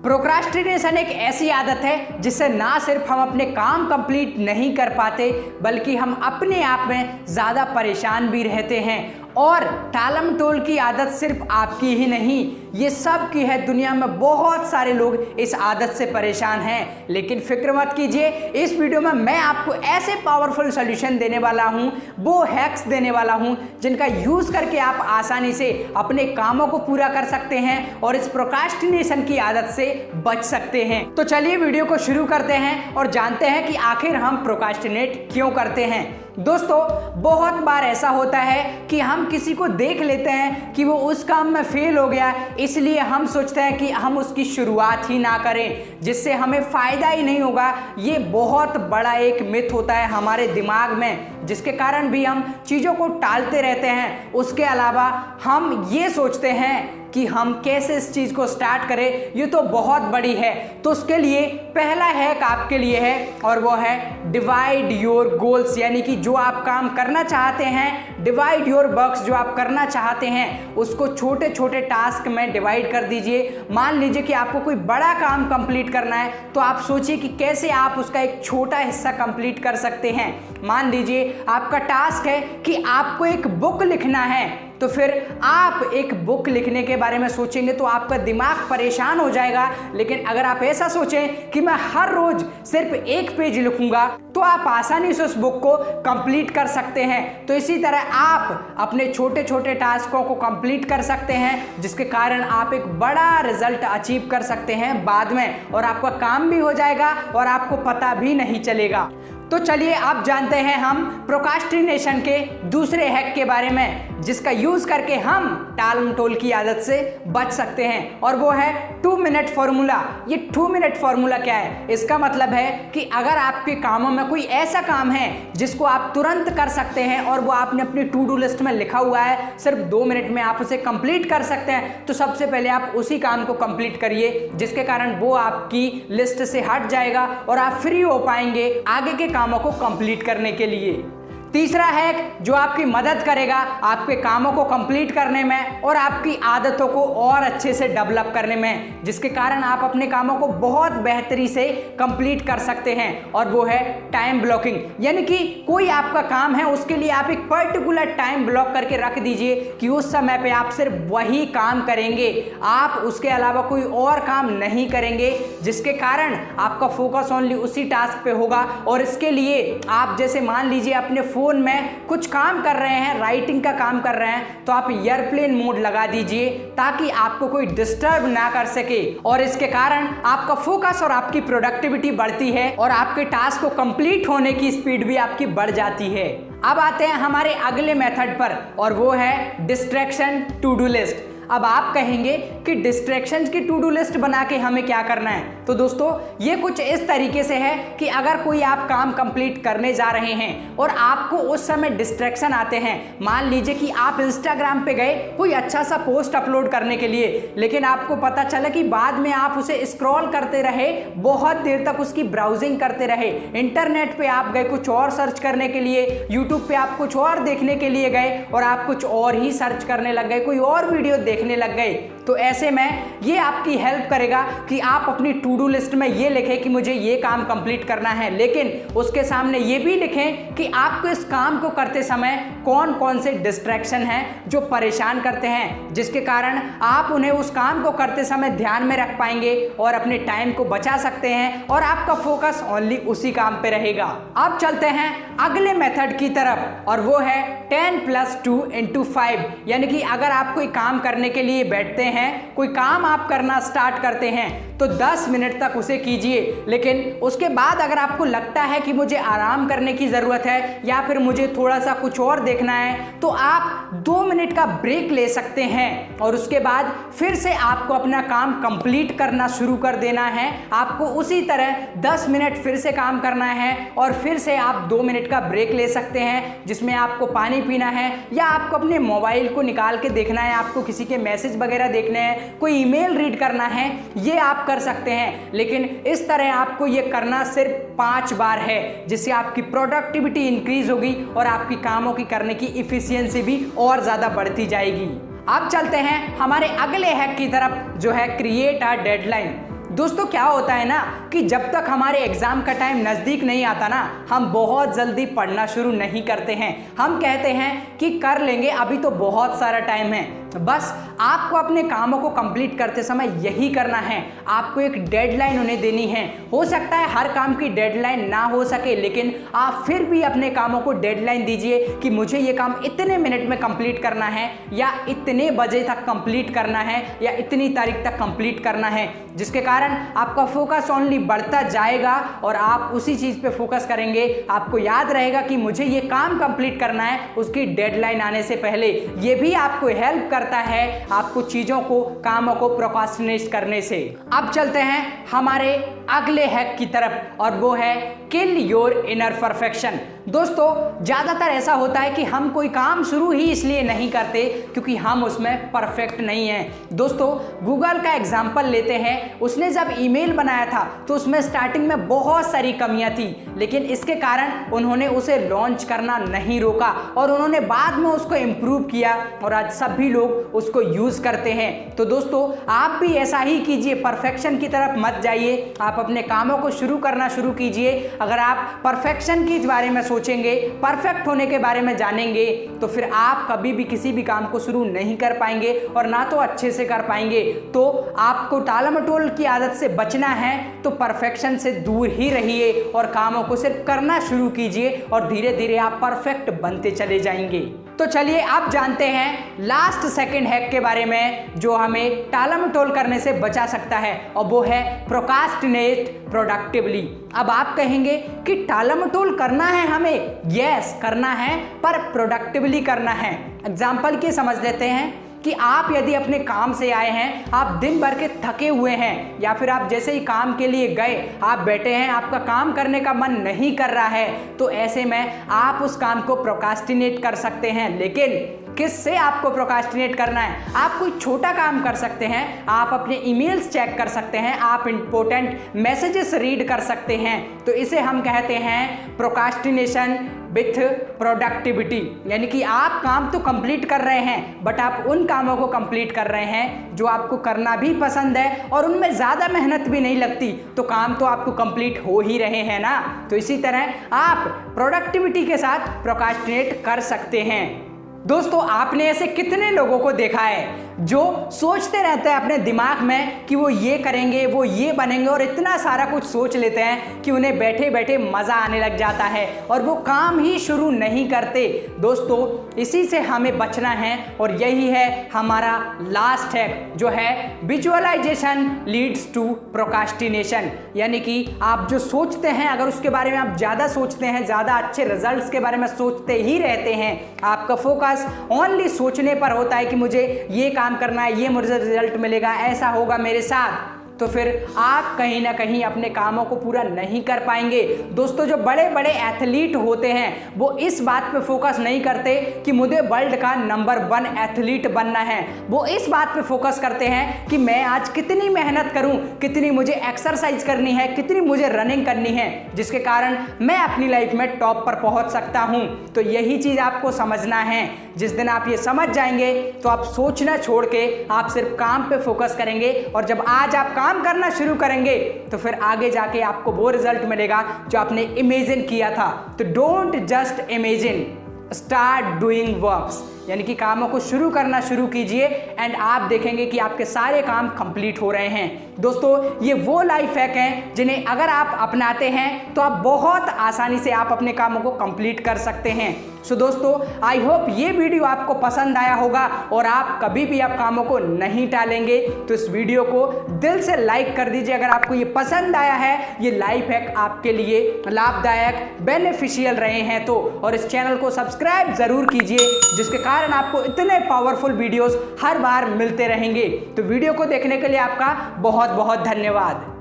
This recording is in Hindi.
प्रोक्रास्टिनेशन एक ऐसी आदत है जिससे ना सिर्फ हम अपने काम कंप्लीट नहीं कर पाते बल्कि हम अपने आप में ज़्यादा परेशान भी रहते हैं। और टालम टोल की आदत सिर्फ आपकी ही नहीं, ये सब की है। दुनिया में बहुत सारे लोग इस आदत से परेशान हैं। लेकिन फिक्र मत कीजिए, इस वीडियो में मैं आपको ऐसे पावरफुल सॉल्यूशन देने वाला हूं, वो हैक्स देने वाला हूं जिनका यूज़ करके आप आसानी से अपने कामों को पूरा कर सकते हैं और इस प्रोक्रास्टिनेशन की आदत से बच सकते हैं। तो चलिए वीडियो को शुरू करते हैं और जानते हैं कि आखिर हम प्रोक्रास्टिनेट क्यों करते हैं। दोस्तों, बहुत बार ऐसा होता है कि हम किसी को देख लेते हैं कि वो उस काम में फेल हो गया, इसलिए हम सोचते हैं कि हम उसकी शुरुआत ही ना करें, जिससे हमें फ़ायदा ही नहीं होगा। ये बहुत बड़ा एक मिथ होता है हमारे दिमाग में, जिसके कारण भी हम चीज़ों को टालते रहते हैं। उसके अलावा हम ये सोचते हैं कि हम कैसे इस चीज़ को स्टार्ट करें, ये तो बहुत बड़ी है। तो उसके लिए पहला हैक आपके लिए है और वो है डिवाइड योर गोल्स, यानी कि जो आप काम करना चाहते हैं, डिवाइड योर वर्क्स, जो आप करना चाहते हैं उसको छोटे छोटे टास्क में डिवाइड कर दीजिए। मान लीजिए कि आपको कोई बड़ा काम कंप्लीट करना है, तो आप सोचिए कि कैसे आप उसका एक छोटा हिस्सा कंप्लीट कर सकते हैं। मान लीजिए आपका टास्क है कि आपको एक बुक लिखना है, तो फिर आप एक बुक लिखने के बारे में सोचेंगे तो आपका दिमाग परेशान हो जाएगा। लेकिन अगर आप ऐसा सोचें कि मैं हर रोज सिर्फ एक पेज लिखूंगा, तो आप आसानी से उस बुक को कंप्लीट कर सकते हैं। तो इसी तरह आप अपने छोटे छोटे टास्कों को कंप्लीट कर सकते हैं, जिसके कारण आप एक बड़ा रिजल्ट अचीव कर सकते हैं बाद में, और आपका काम भी हो जाएगा और आपको पता भी नहीं चलेगा। तो चलिए आप जानते हैं हम प्रोक्रास्टिनेशन के दूसरे हैक के बारे में, जिसका यूज़ करके हम टालम टोल की आदत से बच सकते हैं, और वो है 2 मिनट फॉर्मूला। ये 2 मिनट फॉर्मूला क्या है? इसका मतलब है कि अगर आपके कामों में कोई ऐसा काम है जिसको आप तुरंत कर सकते हैं और वो आपने अपनी टू डू लिस्ट में लिखा हुआ है, सिर्फ 2 मिनट में आप उसे कंप्लीट कर सकते हैं, तो सबसे पहले आप उसी काम को कंप्लीट करिए, जिसके कारण वो आपकी लिस्ट से हट जाएगा और आप फ्री हो पाएंगे आगे के कामों को कंप्लीट करने के लिए। तीसरा हैक जो आपकी मदद करेगा आपके कामों को कंप्लीट करने में और आपकी आदतों को और अच्छे से डेवलप करने में, जिसके कारण आप अपने कामों को बहुत बेहतरी से कंप्लीट कर सकते हैं, और वो है टाइम ब्लॉकिंग। यानी कि कोई आपका काम है, उसके लिए आप एक पर्टिकुलर टाइम ब्लॉक करके रख दीजिए कि उस समय पे आप सिर्फ वही काम करेंगे, आप उसके अलावा कोई और काम नहीं करेंगे, जिसके कारण आपका फोकस ओनली उसी टास्क पे होगा। और इसके लिए आप जैसे मान लीजिए अपने फोन में कुछ काम कर रहे हैं, राइटिंग का काम कर रहे हैं, तो आप एयरप्लेन मोड लगा दीजिए ताकि आपको कोई डिस्टर्ब ना कर सके, और इसके कारण आपका फोकस और आपकी प्रोडक्टिविटी बढ़ती है और आपके टास्क को कंप्लीट होने की स्पीड भी आपकी बढ़ जाती है। अब आते हैं हमारे अगले मेथड पर, और वो है डिस्ट्रैक्शन टू डू लिस्ट। अब आप कहेंगे कि डिस्ट्रैक्शंस की टू डू लिस्ट बना के हमें क्या करना है? तो दोस्तों, ये कुछ इस तरीके से है कि अगर कोई आप काम कंप्लीट करने जा रहे हैं और आपको उस समय डिस्ट्रैक्शन आते हैं, मान लीजिए कि आप इंस्टाग्राम पे गए कोई अच्छा सा पोस्ट अपलोड करने के लिए, लेकिन आपको पता चला कि बाद में आप उसे स्क्रॉल करते रहे, बहुत देर तक उसकी ब्राउजिंग करते रहे, इंटरनेट पे आप गए कुछ और सर्च करने के लिए, यूट्यूब पे आप कुछ और देखने के लिए गए और आप कुछ और ही सर्च करने लग गए, कोई और वीडियो देखने लग गए। तो ऐसे में ये आपकी हेल्प करेगा कि आप अपनी टू डू लिस्ट में ये लिखें कि मुझे ये काम कंप्लीट करना है, लेकिन उसके सामने ये भी लिखें कि आपको इस काम को करते समय कौन कौन से डिस्ट्रैक्शन हैं जो परेशान करते हैं, जिसके कारण आप उन्हें उस काम को करते समय ध्यान में रख पाएंगे और अपने टाइम को बचा सकते हैं और आपका फोकस ओनली उसी काम पे रहेगा। अब चलते हैं अगले मेथड की तरफ, और वो है 10+2 × 5। यानी कि अगर आप कोई काम करने के लिए बैठते हैं, कोई काम आप करना स्टार्ट करते हैं, तो 10 मिनट तक उसे कीजिए, लेकिन उसके बाद अगर आपको लगता है कि मुझे आराम करने की ज़रूरत है या फिर मुझे थोड़ा सा कुछ और देखना है, तो आप 2 मिनट का ब्रेक ले सकते हैं और उसके बाद फिर से आपको अपना काम कंप्लीट करना शुरू कर देना है। आपको उसी तरह 10 मिनट फिर से काम करना है और फिर से आप 2 मिनट का ब्रेक ले सकते हैं, जिसमें आपको पानी पीना है या आपको अपने मोबाइल को निकाल के देखना है, आपको किसी के मैसेज वगैरह देखने हैं, कोई ईमेल रीड करना है, ये आप कर सकते हैं। लेकिन इस तरह आपको ये करना सिर्फ 5 बार है, जिससे आपकी प्रोडक्टिविटी इंक्रीज होगी और आपकी कामों की करने की इफिशियंसी भी और ज़्यादा बढ़ती जाएगी। अब चलते हैं हमारे अगले हैक की तरफ, जो है क्रिएट अ डेडलाइन। दोस्तों क्या होता है ना कि जब तक हमारे एग्जाम का टाइम नजदीक नहीं आता ना, हम बहुत जल्दी पढ़ना शुरू नहीं करते हैं। हम कहते हैं कि कर लेंगे, अभी तो बहुत सारा टाइम है। बस आपको अपने कामों को कंप्लीट करते समय यही करना है, आपको एक डेडलाइन उन्हें देनी है। हो सकता है हर काम की डेडलाइन ना हो सके, लेकिन आप फिर भी अपने कामों को डेडलाइन दीजिए कि मुझे ये काम इतने मिनट में कंप्लीट करना है, या इतने बजे तक कंप्लीट करना है, या इतनी तारीख तक कंप्लीट करना है, जिसके कारण आपका फोकस ओनली बढ़ता जाएगा और आप उसी चीज़ पे फोकस करेंगे। आपको याद रहेगा कि मुझे ये काम कंप्लीट करना है उसकी डेडलाइन आने से पहले। ये भी आपको हेल्प करता है आपको चीज़ों को, कामों को प्रोक्रास्टिनेट करने से। अब चलते हैं हमारे अगले हैक की तरफ, और वो है किल योर इनर परफेक्शन। दोस्तों ज़्यादातर ऐसा होता है कि हम कोई काम शुरू ही इसलिए नहीं करते क्योंकि हम उसमें परफेक्ट नहीं हैं। दोस्तों गूगल का एग्जाम्पल लेते हैं, उसने जब ईमेल बनाया था तो उसमें स्टार्टिंग में बहुत सारी कमियां थी, लेकिन इसके कारण उन्होंने उसे लॉन्च करना नहीं रोका और उन्होंने बाद में उसको इम्प्रूव किया और आज सभी लोग उसको यूज़ करते हैं। तो दोस्तों आप भी ऐसा ही कीजिए, परफेक्शन की तरफ मत जाइए, आप अपने कामों को शुरू करना शुरू कीजिए। अगर आप परफेक्शन के बारे में सोचेंगे, परफेक्ट होने के बारे में जानेंगे, तो फिर आप कभी भी किसी भी काम को शुरू नहीं कर पाएंगे और ना तो अच्छे से कर पाएंगे। तो आपको टालमटोल की आदत से बचना है तो परफेक्शन से दूर ही रहिए और कामों को सिर्फ करना शुरू कीजिए और धीरे धीरे आप परफेक्ट बनते चले जाएंगे। तो चलिए अब जानते हैं लास्ट सेकंड हैक के बारे में जो हमें टालमटोल करने से बचा सकता है, और वो है प्रोक्रास्टिनेट प्रोडक्टिवली। अब आप कहेंगे कि टालमटोल करना है हमें, यस करना है, पर प्रोडक्टिवली करना है। एग्जाम्पल के समझ लेते हैं कि आप यदि अपने काम से आए हैं, आप दिन भर के थके हुए हैं, या फिर आप जैसे ही काम के लिए गए, आप बैठे हैं, आपका काम करने का मन नहीं कर रहा है, तो ऐसे में आप उस काम को प्रोक्रास्टिनेट कर सकते हैं। लेकिन किससे आपको प्रोक्रास्टिनेट करना है? आप कोई छोटा काम कर सकते हैं, आप अपने ईमेल्स चेक कर सकते हैं, आप इंपॉर्टेंट मैसेजेस रीड कर सकते हैं। तो इसे हम कहते हैं प्रोक्रास्टिनेशन विथ प्रोडक्टिविटी, यानी कि आप काम तो कंप्लीट कर रहे हैं बट आप उन कामों को कंप्लीट कर रहे हैं जो आपको करना भी पसंद है और उनमें ज़्यादा मेहनत भी नहीं लगती, तो काम तो आपको कंप्लीट हो ही रहे हैं ना। तो इसी तरह आप प्रोडक्टिविटी के साथ प्रोक्रास्टिनेट कर सकते हैं। दोस्तों आपने ऐसे कितने लोगों को देखा है जो सोचते रहते हैं अपने दिमाग में कि वो ये करेंगे, वो ये बनेंगे, और इतना सारा कुछ सोच लेते हैं कि उन्हें बैठे बैठे मज़ा आने लग जाता है और वो काम ही शुरू नहीं करते। दोस्तों इसी से हमें बचना है और यही है हमारा लास्ट हैक, जो है विजुअलाइजेशन लीड्स टू प्रोक्रास्टिनेशन। यानी कि आप जो सोचते हैं, अगर उसके बारे में आप ज़्यादा सोचते हैं, ज़्यादा अच्छे रिजल्ट्स के बारे में सोचते ही रहते हैं, आपका फोकस ओनली सोचने पर होता है कि मुझे ये काम करना है, ये मुझे रिजल्ट मिलेगा, ऐसा होगा मेरे साथ, तो फिर आप कहीं ना कहीं अपने कामों को पूरा नहीं कर पाएंगे। दोस्तों जो बड़े बड़े एथलीट होते हैं वो इस बात पे फोकस नहीं करते कि मुझे वर्ल्ड का नंबर 1 एथलीट बनना है, वो इस बात पे फोकस करते हैं कि मैं आज कितनी मेहनत करूं, कितनी मुझे एक्सरसाइज करनी है, कितनी मुझे रनिंग करनी है, जिसके कारण मैं अपनी लाइफ में टॉप पर पहुंच सकता हूं। तो यही चीज़ आपको समझना है। जिस दिन आप ये समझ जाएंगे तो आप सोचना छोड़ के आप सिर्फ काम पे फोकस करेंगे, और जब आज आप काम करना शुरू करेंगे तो फिर आगे जाके आपको वो रिजल्ट मिलेगा जो आपने इमेजिन किया था। तो don't just imagine, start doing works, यानी कि कामों को शुरू करना शुरू कीजिए एंड आप देखेंगे कि आपके सारे काम कंप्लीट हो रहे हैं। दोस्तों ये वो लाइफ हैक हैं जिन्हें अगर आप अपनाते हैं तो आप बहुत आसानी से आप अपने कामों को कंप्लीट कर सकते हैं। सो दोस्तों आई होप ये वीडियो आपको पसंद आया होगा और आप कभी भी आप कामों को नहीं टालेंगे। तो इस वीडियो को दिल से लाइक कर दीजिए अगर आपको ये पसंद आया है, ये लाइफ हैक आपके लिए लाभदायक बेनिफिशियल रहे हैं तो, और इस चैनल को सब्सक्राइब जरूर कीजिए जिसके कारण आपको इतने पावरफुल वीडियोस हर बार मिलते रहेंगे। तो वीडियो को देखने के लिए आपका बहुत बहुत धन्यवाद।